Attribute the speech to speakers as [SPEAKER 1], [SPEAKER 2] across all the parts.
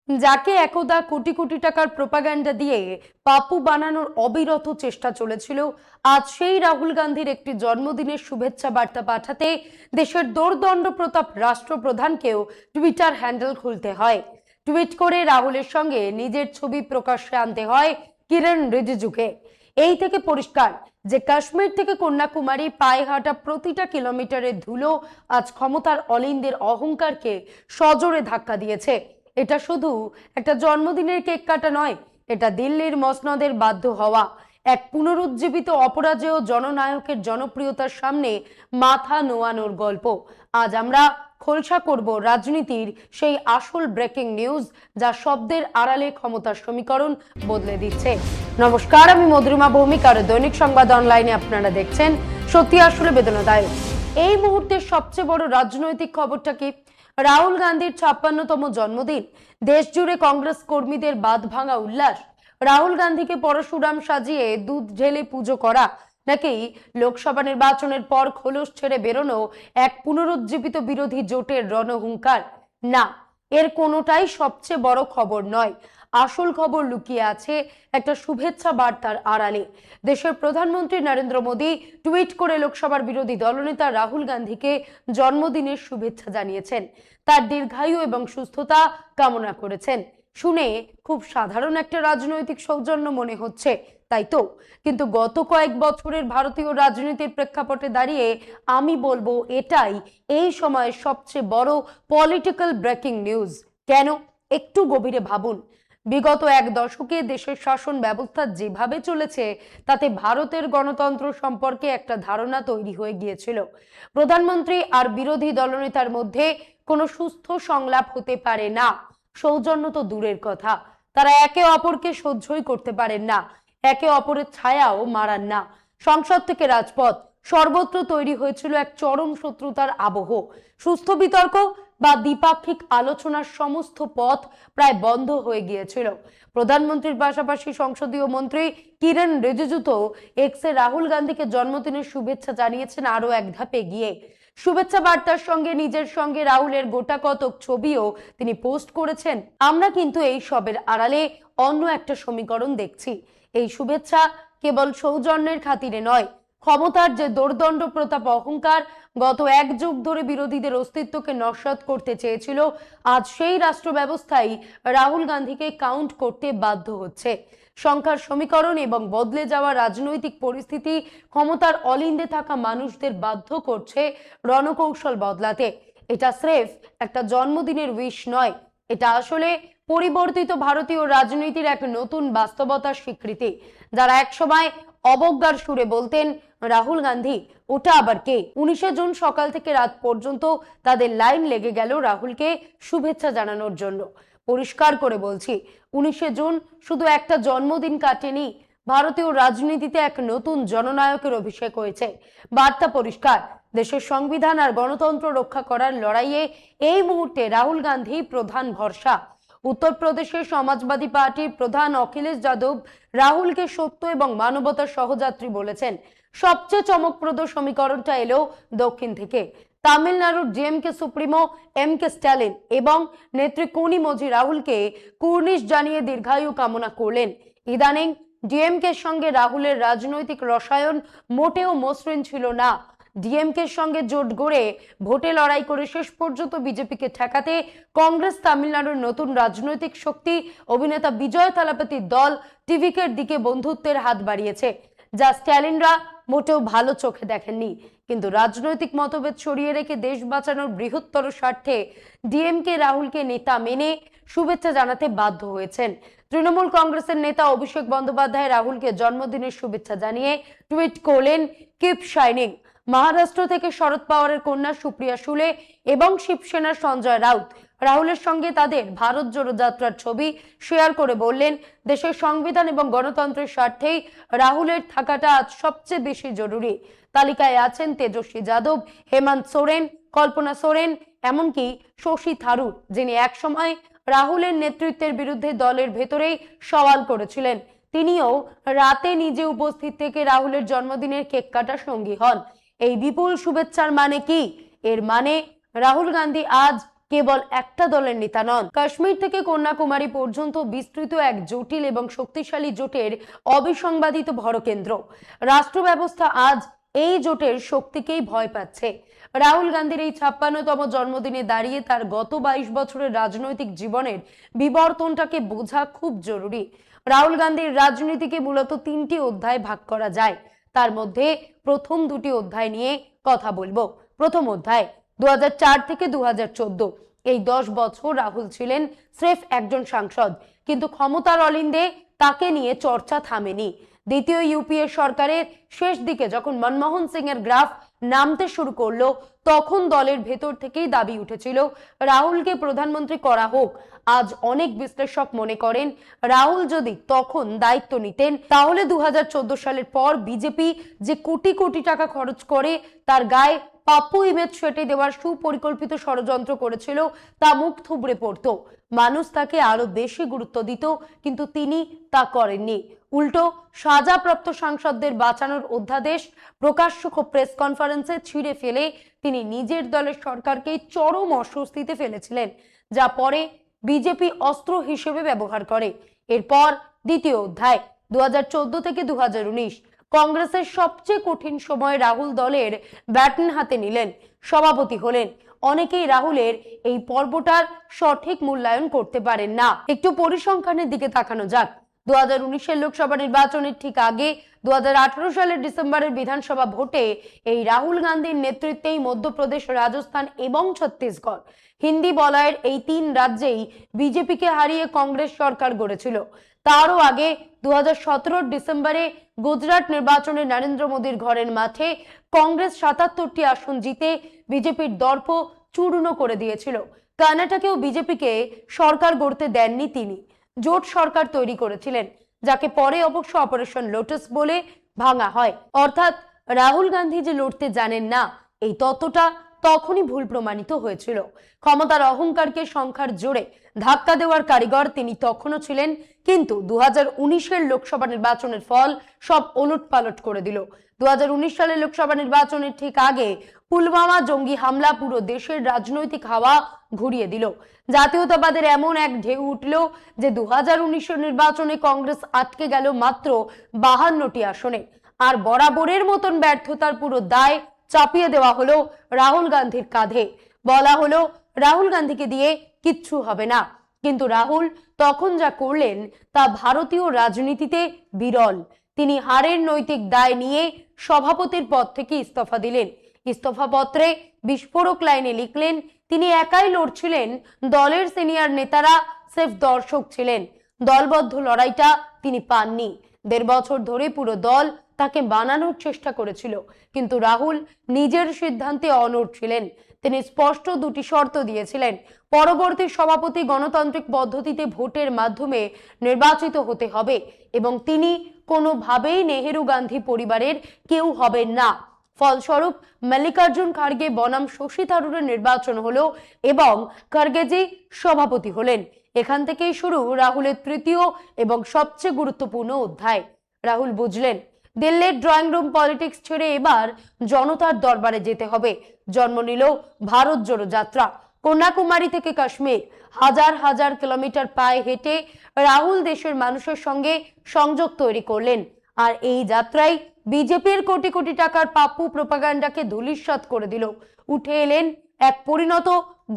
[SPEAKER 1] যাকে একদা কোটি কোটি টাকার প্রোপাগান্ডা দিয়ে পাপ্পু বানানোর অবিরত চেষ্টা চলেছিল, আজ সেই রাহুল গান্ধীর একটি জন্মদিনের শুভেচ্ছা বার্তা পাঠাতে দেশের দোর্দণ্ড প্রতাপ রাষ্ট্রপ্রধানকেও টুইটার হ্যান্ডেল খুলতে হয়। টুইট করে রাহুলের সঙ্গে নিজের ছবি প্রকাশ্যে আনতে হয় কিরণ রিজিজুকে। এই থেকে পরিষ্কার যে কাশ্মীর থেকে কন্যাকুমারী পায়ে হাঁটা প্রতিটা কিলোমিটারের ধুলো আজ ক্ষমতার অলিন্দের অহংকারকে সজোরে ধাক্কা দিয়েছে। এটা শুধু একটা জন্মদিনের কেক কাটা নয়, এটা দিল্লির মসনদের বাধ্য হওয়া এক পুনরুজ্জীবিত অপরাজেয় জননায়কের জনপ্রিয়তার সামনে মাথা নোয়ানোর গল্প। আজ আমরা খোলসা করব রাজনীতির সেই আসল ব্রেকিং নিউজ যা শব্দের আড়ালে ক্ষমতার সমীকরণ বদলে দিচ্ছে। নমস্কার, আমি মধুরিমা ভৌমিক আর দৈনিক সংবাদ অনলাইনে আপনারা দেখছেন সত্যি আসলে বেদনাদায়ক। এই মুহূর্তের সবচেয়ে বড় রাজনৈতিক খবরটা কি? রাহুল গান্ধীর 56তম জন্মদিন, দেশ জুড়ে কংগ্রেস কর্মীদের বাঁধ ভাঙা উল্লাস। রাহুল গান্ধীকে পরশুরাম সাজিয়ে দুধ ঢেলে পুজো করা, নাকি লোকসভা নির্বাচনের পর খোলস ছেড়ে বেরোনো এক পুনরুজ্জীবিত বিরোধী জোটের রণহুঙ্কার? না, এর কোনোটাই সবচেয়ে বড় খবর নয়। আসল খবর লুকিয়ে আছে একটা শুভেচ্ছা বার্তার আড়ালে। দেশের প্রধানমন্ত্রী নরেন্দ্র মোদী টুইট করে লোকসভার বিরোধী দলনেতা রাহুল গান্ধীকে জন্মদিনের শুভেচ্ছা জানিয়েছেন, তার দীর্ঘায়ু এবং সুস্থতা কামনা করেছেন। শুনে খুব সাধারণ একটা রাজনৈতিক সৌজন্য মনে হচ্ছে, তাই তো? কিন্তু গত কয়েক বছরের ভারতীয় রাজনীতির প্রেক্ষাপটে দাঁড়িয়ে আমি বলবো এটাই এই সময়ের সবচেয়ে বড় পলিটিক্যাল ব্রেকিং নিউজ। কেন? একটু গভীরে ভাবুন। বিগত এক দশকে দেশের শাসন ব্যবস্থা যেভাবে চলেছে তাতে ভারতের গণতন্ত্র সম্পর্কে একটা ধারণা তৈরি হয়ে গিয়েছিল। প্রধানমন্ত্রী আর বিরোধী দলনেতার মধ্যে কোনো সুস্থ সংলাপ হতে পারে না। সৌজন্য তো দূরের কথা, তারা একে অপরকে সহ্যই করতে পারেন না, একে অপরের ছায়াও মারান না। সংসদ থেকে রাজপথ সর্বত্র তৈরি হয়েছিল এক চরম শত্রুতার আবহ। সুস্থ বিতর্ক বা দ্বিপাক্ষিক আলোচনার সমস্ত পথ প্রায় বন্ধ হয়ে গিয়েছিল। প্রধানমন্ত্রীর পাশাপাশি সংসদীয় মন্ত্রী কিরণ রিজিজু তো এক্সে রাহুল গান্ধীকে জন্মদিনের শুভেচ্ছা জানিয়েছেন আরো এক ধাপে গিয়ে। শুভেচ্ছা বার্তার সঙ্গে নিজের সঙ্গে রাহুলের গোটা কতক ছবিও তিনি পোস্ট করেছেন। আমরা কিন্তু এই সবের আড়ালে অন্য একটা সমীকরণ দেখছি। এই শুভেচ্ছা কেবল সৌজন্যের খাতিরে নয়, ক্ষমতার যে দোর্দণ্ড প্রতাপ অহংকার গত এক যুগ ধরে বিরোধীদের অস্তিত্বকে নস্যাৎ করতে চেয়েছিল, আজ সেই রাষ্ট্র ব্যবস্থাই রাহুল গান্ধীকে কাউন্ট করতে বাধ্য হচ্ছে। সংখ্যার সমীকরণ এবং বদলে যাওয়া রাজনৈতিক পরিস্থিতি ক্ষমতার অলিন্দে থাকা মানুষদের বাধ্য করছে রণকৌশল বদলাতে। এটা স্রেফ একটা জন্মদিনের উইশ নয়, এটা আসলে পরিবর্তিত ভারতীয় রাজনীতির এক নতুন বাস্তবতার স্বীকৃতি। যারা একসময় অবজ্ঞার সুরে বলতেন রাহুল গান্ধী ওটা আবার কে, 19শে জুন সকাল থেকে রাত পর্যন্ত তাদের লাইন লেগে গেল রাহুলকে শুভেচ্ছা জানানোর জন্য। পরিষ্কার করে বলছি, 19শে জুন শুধু একটা জন্মদিন কাটেনি, ভারতীয় রাজনীতিতে এক নতুন জননায়কের অভিষেক হয়েছে। বার্তা পরিষ্কার, দেশের সংবিধান আর গণতন্ত্র রক্ষা করার লড়াইয়ে এই মুহূর্তে রাহুল গান্ধী প্রধান ভরসা। উত্তরপ্রদেশের সমাজবাদী পার্টির প্রধান অখিলেশ যাদব রাহুলকে সত্য এবং মানবতার সহযাত্রী বলেছেন। সবচেয়ে চমকপ্রদ সমীকরণটা এলো দক্ষিণ থেকে। তামিলনাড়ুর ডিএমকে সুপ্রিমো এম.কে স্ট্যালিন এবং নেত্রী কনিমোঝি রাহুলকে কুর্নিশ জানিয়ে দীর্ঘায়ু কামনা করলেন। ইদানিং ডিএমকের সঙ্গে রাহুলের রাজনৈতিক রসায়ন মোটেও মসৃণ ছিল না। ডিএমকের সঙ্গে জোট গড়ে ভোটে লড়াই করে শেষ পর্যন্ত বিজেপিকে ঠেকাতে কংগ্রেস তামিলনাড়ুর নতুন রাজনৈতিক শক্তি অভিনেতা বিজয় থালাপতির দল টিভিকের দিকে বন্ধুত্বের হাত বাড়িয়েছে, যা স্ট্যালিনরা মোটেও ভালো চোখে দেখেননি। কিন্তু রাজনৈতিক মতভেদ সরিয়ে রেখে দেশ বাঁচানোর বৃহত্তর স্বার্থে ডিএমকে রাহুলকে নেতা মেনে শুভেচ্ছা জানাতে বাধ্য হয়েছেন। তৃণমূল কংগ্রেসের নেতা অভিষেক বন্দ্যোপাধ্যায় রাহুলকে জন্মদিনের শুভেচ্ছা জানিয়ে টুইট করলেন, কিপ শাইনিং। মহারাষ্ট্র থেকে শরদ পাওয়ারের কন্যা সুপ্রিয়া সুলে এবং শিবসেনার সঞ্জয় রাউত রাহুলের সঙ্গে তাদের ভারত জোড়ো যাত্রার ছবি শেয়ার করে বললেন, দেশের সংবিধান এবং গণতন্ত্রের স্বার্থেই রাহুলের থাকাটা আজ সবচেয়ে বেশি জরুরি। তালিকায় আছেন তেজস্বী যাদব, হেমন্ত সোরেন, কল্পনা সোরেন, এমনকি শশী থারুর, যিনি একসময় রাহুলের নেতৃত্বের বিরুদ্ধে দলের ভেতরেই সওয়াল করেছিলেন। তিনিও রাতে নিজে উপস্থিত থেকে রাহুলের জন্মদিনের কেক কাটার সঙ্গী হন। এই বিপুল শুভেচ্ছার মানে কি? এর মানে রাহুল গান্ধী আজ কেবল একটা দলের নেতা নন, কাশ্মীর থেকে কন্যাকুমারী পর্যন্ত বিস্তৃত এক জটিল এবং শক্তিশালী জোটের অবিসংবাদিত ভরকেন্দ্র। রাষ্ট্র ব্যবস্থা আজ এই জোটের শক্তিকেই ভয় পাচ্ছে। রাহুল গান্ধীর এই 56তম জন্মদিনে দাঁড়িয়ে তার গত 22 বছরের রাজনৈতিক জীবনের বিবর্তনটাকে বোঝা খুব জরুরি। রাহুল গান্ধীর রাজনীতিকে মূলত 3টি অধ্যায় ভাগ করা যায়। তার মধ্যে প্রথম 2টি অধ্যায় নিয়ে কথা বলবো। প্রথম অধ্যায় 2004 থেকে 2014। এই 10 বছর রাহুল ছিলেন স্রেফ একজন সাংসদ, কিন্তু ক্ষমতার অলিন্দে তাকে নিয়ে চর্চা থামেনি। দ্বিতীয় ইউপিএ সরকারের শেষ দিকে যখন মনমোহন সিং এর গ্রাফ নামতে শুরু করলো, তখন দলের ভেতর থেকেই দাবি উঠেছিল রাহুলকে প্রধানমন্ত্রী করা হোক। আজ অনেক বিশ্লেষক মনে করেন রাহুল যদি তখন দায়িত্ব নিতেন, তাহলে 2014 সালের পর বিজেপি যে কোটি কোটি টাকা খরচ করে তার গায়ে পাপ্পু ইমেজ সেটে দেওয়ার সুপরিকল্পিত ষড়যন্ত্র করেছিল, তা মুখ থুবড়ে পড়তো। মানুষ তাকে আরো বেশি গুরুত্ব দিত, কিন্তু তিনি তা করেননি। উল্টো সাজাপ্রাপ্ত সাংসদদের বাঁচানোর অধ্যাদেশ প্রকাশ্য প্রেস কনফারেন্সে ছিঁড়ে ফেলে তিনি নিজের দলের সরকারকে চরম অস্বস্তিতে ফেলেছিলেন, যা পরে বিজেপি অস্ত্র হিসেবে ব্যবহার করে। এরপর দ্বিতীয় অধ্যায় 2014 থেকে 2019। কংগ্রেসের সবচেয়ে কঠিন সময় রাহুল দলের ব্যাটন হাতে নিলেন, সভাপতি হলেন। অনেকেই রাহুলের এই পর্বটার সঠিক মূল্যায়ন করতে পারেন না। একটু পরিসংখ্যানের দিকে তাকানো যাক। 2019 লোকসভা নির্বাচনের ঠিক আগে 2018 সালের ডিসেম্বরের বিধানসভা ভোটে এই রাহুল গান্ধীর নেতৃত্বেই মধ্যপ্রদেশ, রাজস্থান এবং ছত্তিশগড়, হিন্দি বলয়ের এই 3 রাজ্যেই বিজেপিকে হারিয়ে কংগ্রেস সরকার গড়েছিল। তারও আগে 2017 ডিসেম্বরে গুজরাট নির্বাচনে নরেন্দ্র মোদীর ঘরের মাঠে কংগ্রেস 77টি আসন জিতে বিজেপির দর্প চূর্ণ করে দিয়েছিল। কর্ণাটকেও বিজেপিকে সরকার গড়তে দেননি তিনি, জোট সরকার তৈরি করেছিলেন, যাকে পরে অবশ্য অপারেশন লোটাস বলে ভাঙা হয়। অর্থাৎ রাহুল গান্ধী যে লড়তে জানেন না, এই তত্ত্বটা তখনই ভুল প্রমাণিত হয়েছিল। ক্ষমতার অহংকারকে সংখ্যার জোরে ধাক্কা দেওয়ার কারিগর তিনি তখনও ছিলেন, কিন্তু 2019 লোকসভা নির্বাচনের ফল সব ওলটপালট করে দিল। 2019 সালের লোকসভা নির্বাচনের ঠিক আগে পুলওয়ামা জঙ্গি হামলা পুরো দেশের রাজনৈতিক হাওয়া ঘুরিয়ে দিল। জাতীয়তাবাদের এমন এক ঢেউ উঠল যে 2019 নির্বাচনে কংগ্রেস আটকে গেল মাত্র 52টি আসনে। আর বরাবরের মতন ব্যর্থতার পুরো দায় চাপিয়ে দেওয়া হলো রাহুল গান্ধীর কাঁধে। বলা হলো রাহুল গান্ধীকে দিয়ে কিচ্ছু হবে না, কিন্তু রাহুল তখন যা করলেন তা ভারতীয় রাজনীতিতে বিরল। তিনি হারের নৈতিক দায় নিয়ে সভাপতির পদ থেকে ইস্তফা দিলেন। ইস্তফা পত্রে বিস্ফোরক লাইনে লিখলেন তিনি একাই লড়ছিলেন, দলের সিনিয়র নেতারা সির্ফ দর্শক ছিলেন। দলবদ্ধ লড়াইটা তিনি পাননি। 1.5 বছর ধরে পুরো দল তাকে বানানোর চেষ্টা করেছিল, কিন্তু রাহুল নিজের সিদ্ধান্তে অনড় ছিলেন। তিনি স্পষ্ট 2টি শর্ত দিয়েছিলেন। পরবর্তী সভাপতি গণতান্ত্রিক পদ্ধতিতে ভোটের মাধ্যমে নির্বাচিত হতে হবে এবং তিনি কোনোভাবেই নেহেরু গান্ধী পরিবারের কেউ হবেন না। ফলস্বরূপ মল্লিকার্জুন খার্গে বনাম শশী থারুরের নির্বাচন হলো এবং খার্গেজি সভাপতি হলেন। এখান থেকেই শুরু রাহুলের তৃতীয় এবং সবচেয়ে গুরুত্বপূর্ণ অধ্যায়। রাহুল বুঝলেন দিল্লির ড্রয়িং রুম পলিটিক্স ছেড়ে এবার জনতার দরবারে যেতে হবে। জন্ম নিল ভারত জোড়ো যাত্রা। কন্যাকুমারী থেকে কাশ্মীর হাজার হাজার কিলোমিটার পায়ে হেঁটে রাহুল দেশের মানুষের সঙ্গে সংযোগ তৈরি করলেন। আর এই যাত্রায় বিজেপির কোটি কোটি টাকার পাপ্পু প্রোপাগান্ডাকে ধূলিসাৎ করে দিল। উঠে এলেন এক পরিণত,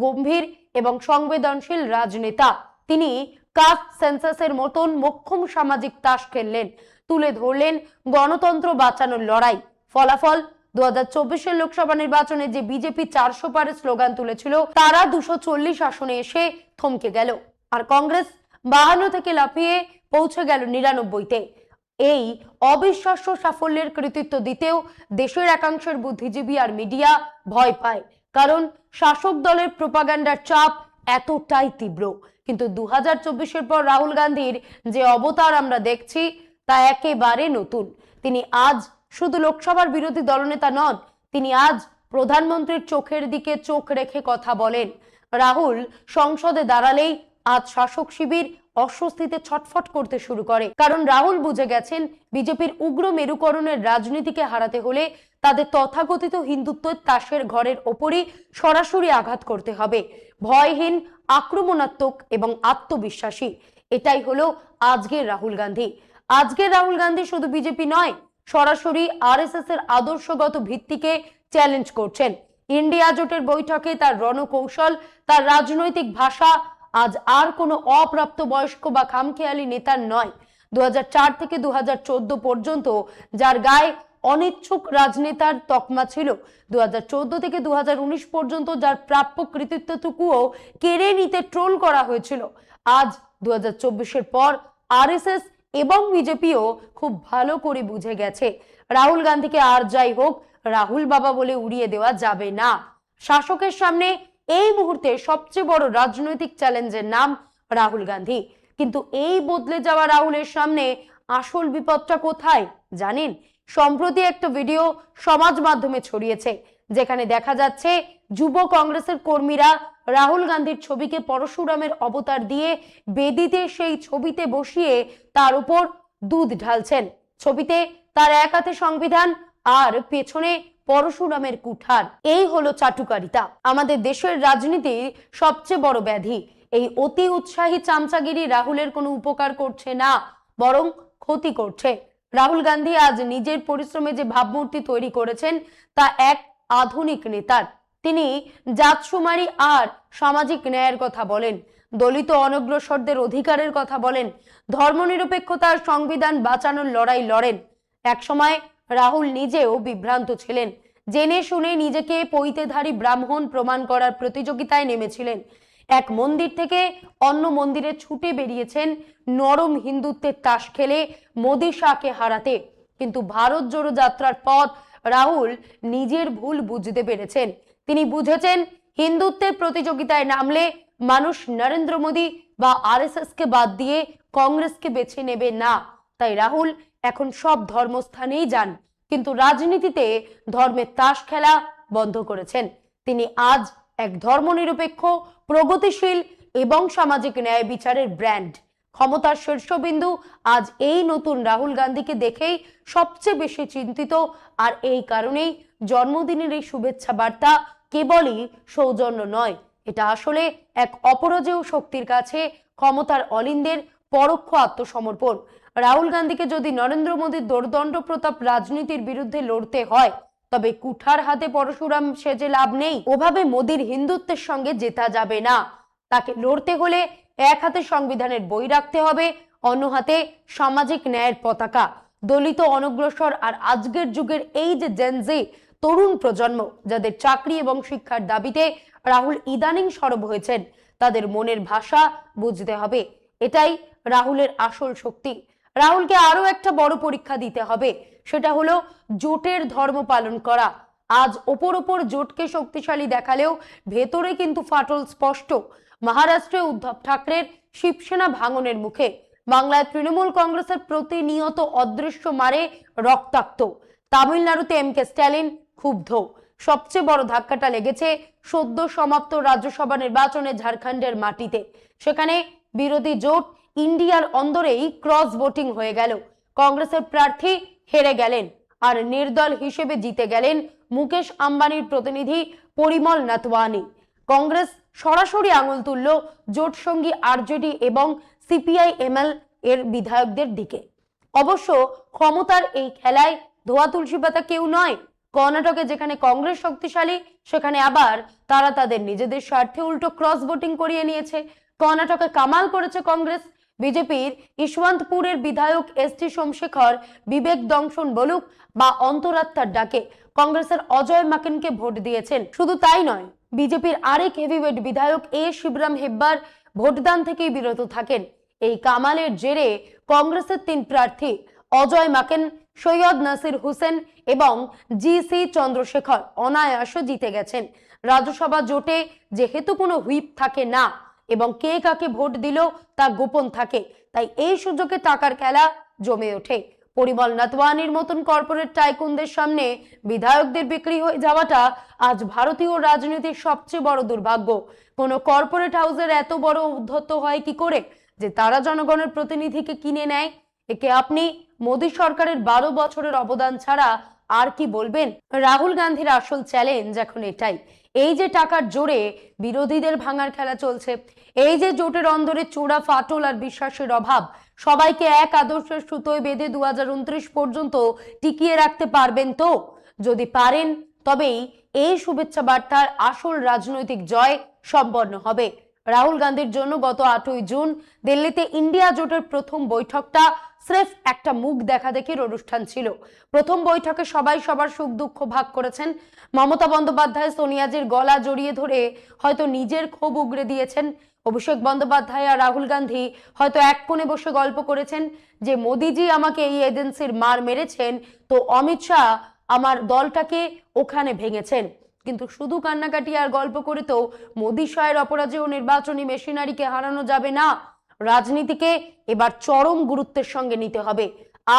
[SPEAKER 1] গম্ভীর এবং সংবেদনশীল রাজনেতা। তিনি কাস্ট সেন্সাসের মতন মোক্ষম সামাজিক তাস খেললেন। তুলে ধরলেন গণতন্ত্র বাঁচানোর লড়াই। ফলাফল 2024 লোকসভা নির্বাচনে যে বিজেপি 400 পারে স্লোগান তুলেছিল, তারা 240 আসনে এসে থমকে গেল। আর কংগ্রেস 52 থেকে লাফিয়ে পৌঁছে গেল 99-তে। এই অবিশ্বাস্য সাফল্যের কৃতিত্ব দিতেও দেশের একাংশের বুদ্ধিজীবী আর মিডিয়া ভয় পায়, কারণ শাসক দলের প্রোপাগান্ডার চাপ এতটাই তীব্র। কিন্তু 2024 পর রাহুল গান্ধীর যে অবতার আমরা দেখছি তা একেবারে নতুন। তিনি আজ শুধু লোকসভার বিরোধী দলনেতা নন, তিনি আজ প্রধানমন্ত্রীর চোখের দিকে চোখ রেখে কথা বলেন। রাহুল সংসদে দাঁড়ালেই আজ শাসক শিবির অস্বস্তিতে ছটফট করতে শুরু করে, কারণ রাহুল বুঝে গেছেন বিজেপির উগ্র মেরুকরণের রাজনীতিকে হারাতে হলে তাদের তথাকথিত হিন্দুত্বের তাসের ঘরের ওপরই সরাসরি আঘাত করতে হবে। ভয়হীন, আক্রমণাত্মক এবং আত্মবিশ্বাসী, এটাই হলো আজকের রাহুল গান্ধী। আজকের রাহুল গান্ধী শুধু বিজেপি নয়, সরাসরি আরএসএস এর আদর্শগত ভিত্তিকে চ্যালেঞ্জ করছেন। ইন্ডিয়া জোটের বৈঠকে তার রণকৌশল, তার রাজনৈতিক ভাষা আজ আর কোনো অপ্রাপ্ত বয়স্ক বা খামখেয়ালি নেতার নয়। 2004 থেকে 2014 পর্যন্ত যার গায়ে অনিচ্ছুক রাজনেতার তকমা ছিল, 2014 থেকে 2019 পর্যন্ত যার প্রাপ্য কৃতিত্বটুকুও কেড়ে নিতে ট্রোল করা হয়েছিল, আজ 2024-এর পর আরএসএস এবং বিজেপিও খুব ভালো করে বুঝে গেছে রাহুল গান্ধীকে আর যাই হোক রাহুল বাবা বলে উড়িয়ে দেওয়া যাবে না। শাসকের সামনে এই মুহূর্তে সবচেয়ে বড় রাজনৈতিক চ্যালেঞ্জের নাম রাহুল গান্ধী। কিন্তু এই বদলে যাওয়া রাহুলের সামনে আসল বিপদটা কোথায় জানেন? সম্প্রতি একটা ভিডিও সমাজ মাধ্যমে ছড়িয়েছে, যেখানে দেখা যাচ্ছে যুব কংগ্রেসের কর্মীরা রাহুল গান্ধীর ছবিকে পরশুরামের অবতার দিয়ে বেদিতে সেই ছবিতে বসিয়ে তার উপর দুধ ঢালছেন। ছবিতে তার এক হাতে সংবিধান আর পেছনে পরশুরামের কুঠার। এই হলো চাটুকারিতা, আমাদের দেশের রাজনীতির সবচেয়ে বড় ব্যাধি। এই অতি উৎসাহী চামচাগিরি রাহুলের কোনো উপকার করছে না, বরং ক্ষতি করছে। রাহুল গান্ধী আজ নিজের পরিশ্রমে যে ভাবমূর্তি তৈরি করেছেন তা এক আধুনিক নেতার। তিনি জাতসুমারি আর সামাজিক ন্যায়ের কথা বলেন, দলিত অনগ্রসরদের অধিকারের কথা বলেন, ধর্মনিরপেক্ষতার সংবিধান বাঁচানোর লড়াই লড়েন। একসময় রাহুল নিজেও বিভ্রান্ত ছিলেন, জেনে শুনে নিজেকে পৈতেধারী ব্রাহ্মণ প্রমাণ করার প্রতিযোগিতায় নেমেছিলেন। এক মন্দির থেকে অন্য মন্দিরে ছুটে বেরিয়েছেন নরম হিন্দুত্বের তাস খেলে মোদি শাহকে হারাতে। কিন্তু ভারত জোড়ো যাত্রার পথ রাহুল নিজের ভুল বুঝতে পেরেছেন। তিনি বুঝেছেন হিন্দুত্বের প্রতিযোগিতায় নামলে মানুষ নরেন্দ্র মোদী বা আরএসএস কে বাদ দিয়ে কংগ্রেসকে বেছে নেবে না। তাই রাহুল এখন সব ধর্মস্থানেই যান, কিন্তু রাজনীতিতে ধর্মের তাস খেলা বন্ধ করেছেন। তিনি আজ এক ধর্মনিরপেক্ষ, প্রগতিশীল এবং সামাজিক ন্যায় বিচারের ব্র্যান্ড। ক্ষমতার শীর্ষবিন্দু আজ এই নতুন রাহুল গান্ধীকে দেখেই সবচেয়ে বেশি চিন্তিত, আর এই কারণেই জন্মদিনের এই শুভেচ্ছা বার্তা কেবলই সৌজন্য নয়, এটা আসলে এক অপরাজেয় শক্তির কাছে ক্ষমতার অলিন্দের পরোক্ষ আত্মসমর্পণ। রাহুল গান্ধীকে যদি নরেন্দ্র মোদীর দোর্দণ্ড প্রতাপ রাজনীতির বিরুদ্ধে লড়তে হয়, তবে কুঠার হাতে পরশুরাম সেজে লাভ নেই। ওভাবে মোদীর হিন্দুত্বের সঙ্গে জেতা যাবে না। তাকে লড়তে হলে এক হাতে সংবিধানের বই রাখতে হবে, অন্য হাতে সামাজিক ন্যায়ের পতাকা। দলিত, অনগ্রসর আর আজকের যুগের এই যে জেনজি তরুণ প্রজন্ম, যাদের চাকরি এবং শিক্ষার দাবিতে রাহুল ইদানিং সরব হয়েছেন, তাদের মনের ভাষা বুঝতে হবে। এটাই রাহুলের আসল শক্তি। রাহুলকে আরো একটা বড় পরীক্ষা দিতে হবে, সেটা হলো জোটের ধর্ম পালন করা। আজ ওপর জোটকে শক্তিশালী দেখালেও ভেতরে কিন্তু ফাটল স্পষ্ট। মহারাষ্ট্রে উদ্ধব ঠাকরের শিবসেনা ভাঙনের মুখে, বাংলায় তৃণমূল কংগ্রেসের প্রতিনিয়ত অদৃশ্য মারে রক্তাক্ত, তামিলনাড়ুতে এমকে স্ট্যালিন ক্ষুব্ধ। সবচেয়ে বড় ধাক্কাটা লেগেছে সদ্য সমাপ্ত রাজ্যসভা নির্বাচনে ঝাড়খণ্ডের মাটিতে। সেখানে বিরোধী জোট ইন্ডিয়ার অন্দরেই ক্রস ভোটিং হয়ে গেল। কংগ্রেসের প্রার্থী হেরে গেলেন, আর নির্দল হিসেবে জিতে গেলেন মুকেশ আম্বানির প্রতিনিধি পরিমল নাথওয়ানি। কংগ্রেস সরাসরি আঙুল তুলল জোট সঙ্গী আরজেডি এবং সিপিআই-এমএল এর বিধায়কদের দিকে। অবশ্য ক্ষমতার এই খেলায় ধোয়া তুলসী পাতা কেউ নয়। কর্ণাটকে যেখানে কংগ্রেস শক্তিশালী, সেখানে আবার তারা তাদের নিজেদের স্বার্থে উল্টো ক্রস ভোটিং করিয়ে নিয়েছে। কর্ণাটকে কামাল করেছে কংগ্রেস। বিজেপির ইশওয়ান্তপুরের বিধায়ক এসটি সোমশেখর বিবেক দংশন বলুক বা অন্তরাত্মার ডাকে কংগ্রেসের অজয় মাকেনকে ভোট দিয়েছেন। শুধু তাই নয়, বিজেপির আরেক হেভিওয়েট বিধায়ক এ শিবরাম হেব্বার ভোটদান থেকেই বিরত থাকেন। এই কামালের জেরে কংগ্রেসের 3 প্রার্থী অজয় মাকেন, সৈয়দ নাসির হুসেন এবং জি.সি. চন্দ্রশেখর অনায়াসে জিতে গেছেন। রাজ্যসভা জোটে যেহেতু কোনো হুইপ থাকে না এবং কে কাকে ভোট দিল তা গোপন থাকে, তাই এই সুযোগে টাকার খেলা জমে ওঠে। পরিমল নাতওয়ানির মতন কর্পোরেট টাইকুনদের সামনে বিধায়কদের বিক্রি হয়ে যাওয়াটা আজ ভারতীয় রাজনীতির সবচেয়ে বড় দুর্ভাগ্য। কোনো কর্পোরেট হাউসের এত বড় উদ্ধত্ত হয় কি করে যে তারা জনগণের প্রতিনিধিকে কিনে নেয়? একে আপনি মোদী সরকারের 12 বছরের অবদান ছাড়া আর কি বলবেন? রাহুল গান্ধীর আসল চ্যালেঞ্জ এখন এটাই, এই যে টাকার জোরে বিরোধীদের ভাঙার খেলা চলছে, এই যে জোটের অন্দরে চোরা ফাটল আর বিশ্বাসের অভাব, সবাইকে এক আদর্শের সুতোয় বেঁধে 2029 পর্যন্ত টিকিয়ে রাখতে পারবেন তো? যদি পারেন তবেই এই শুভেচ্ছা বার্তার আসল রাজনৈতিক জয় সম্পন্ন হবে। রাহুল গান্ধীর জন্য গত 8ই জুন দিল্লিতে ইন্ডিয়া জোটের প্রথম বৈঠকটা স্রেফ একটা মুখ দেখা দেখির অনুষ্ঠান ছিল। প্রথম বৈঠকে সবাই সবার সুখ দুঃখ ভাগ করেছেন। মমতা বন্দ্যোপাধ্যায় সোনিয়াজির গলা জড়িয়ে ধরে হয়তো নিজের ক্ষোভ উগরে দিয়েছেন। অভিষেক বন্দ্যোপাধ্যায় আর রাহুল গান্ধী হয়তো এক কোণে বসে গল্প করেছেন যে মোদিজি আমাকে এই এজেন্সির মার মেরেছেন, তো অমিত শাহ আমার দলটাকে ওখানে ভেঙেছেন। কিন্তু শুধু কান্নাকাটি আর গল্প করে তো মোদী শাহের অপরাজেয় নির্বাচনী মেশিনারিকে হারানো যাবে না। রাজনীতিকে এবার চরম গুরুত্বের সঙ্গে নিতে হবে।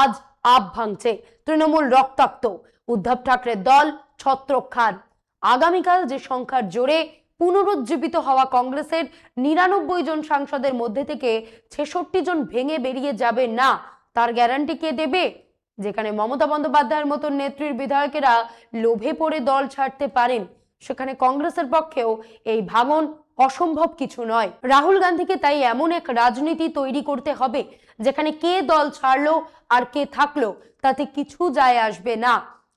[SPEAKER 1] আজ আপ ভাঙছে, তৃণমূল রক্তাক্ত, উদ্ধব ঠাকরের দল ছত্রক খান। আগামীকাল যে সংখ্যার জোরে পুনরুজ্জীবিত হওয়া কংগ্রেসের 99 জন সাংসদের মধ্যে থেকে 66 জন ভেঙে বেরিয়ে যাবে না, তার গ্যারান্টি কে দেবে? যেখানে মমতা বন্দ্যোপাধ্যায়ের মতো নেত্রীর বিধায়কেরা লোভে পড়ে দল ছাড়তে পারেন, সেখানে কংগ্রেসের পক্ষেও এই ভাঙন অসম্ভব কিছু নয়। রাহুল গান্ধীকে তাই এমন এক রাজনীতি তৈরি করতে হবে যেখানে কে দল ছাড়লো আর কে থাকলো তাতে কিছু যায় আসবে না।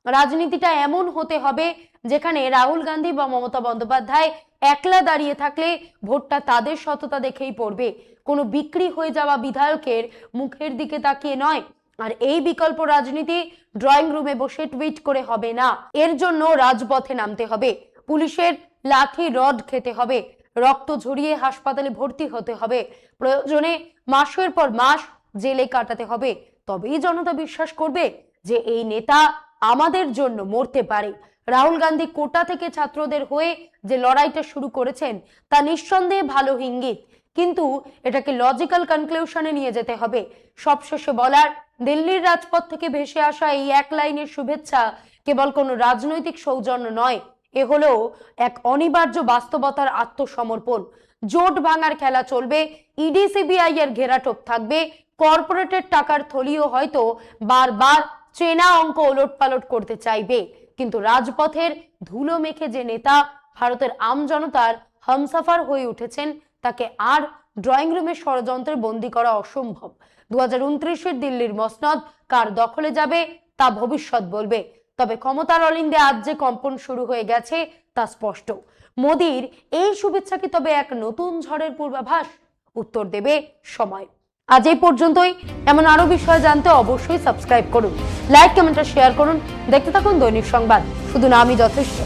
[SPEAKER 1] রাজনীতিটা এমন হতে হবে যেখানে রাহুল গান্ধী বা মমতা বন্দ্যোপাধ্যায় একলা দাঁড়িয়ে থাকলে ভোটটা তাদের সততা দেখেই পড়বে, কোনো বিক্রি হয়ে যাওয়া বিধায়কের মুখের দিকে তাকিয়ে নয়। আর এই বিকল্প রাজনীতি ড্রয়িং রুমে বসে টুইট করে হবে না, এর জন্য রাজপথে নামতে হবে, পুলিশের লাঠি রড খেতে হবে, রক্ত ঝরিয়ে হাসপাতালে ভর্তি হতে হবে, প্রয়োজনে মাসের পর মাস জেলে কাটাতে হবে। তবেই জনতা বিশ্বাস করবে যে এই নেতা আমাদের জন্য মরতে পারে। রাহুল গান্ধী কোটা থেকে ছাত্রদের হয়ে যে লড়াইটা শুরু করেছেন তা নিঃসন্দেহে ভালো ইঙ্গিত, কিন্তু এটাকে লজিক্যাল কনক্লুশনে নিয়ে যেতে হবে। সবশেষে বলার, দিল্লির রাজপথ থেকে ভেসে আসা এই এক লাইনের শুভেচ্ছা কেবল কোনো রাজনৈতিক সৌজন্য নয়, এ হলো এক অনিবার্য বাস্তবতার আত্মসমর্পণ। জোট ভাঙার খেলা চলবে, ইডি সিবিআই এর ঘেরাটোপ থাকবে, কর্পোরেটের টাকার থলিও হয়তো বারবার চেনা অঙ্ক ওলটপালট করতে চাইবে, কিন্তু রাজপথের ধুলো মেখে যে নেতা ভারতের আম জনতার হামসাফার হয়ে উঠেছেন তাকে আর ড্রয়িং রুমের ষড়যন্ত্রে বন্দী করা অসম্ভব। 2029-এর দিল্লির মসনদ কার দখলে যাবে তা ভবিষ্যৎ বলবে। তবে ক্ষমতার অলিন্দে আজ যে কম্পন শুরু হয়ে গেছে তা স্পষ্ট। মোদির এই শুভেচ্ছা কি তবে এক নতুন ঝড়ের পূর্বাভাস? উত্তর দেবে সময়। আজ এই পর্যন্তই। এমন আরো বিষয় জানতে অবশ্যই সাবস্ক্রাইব করুন, লাইক কমেন্ট শেয়ার করুন। দেখতে থাকুন দৈনিক সংবাদ, শুধু নামই যথেষ্ট।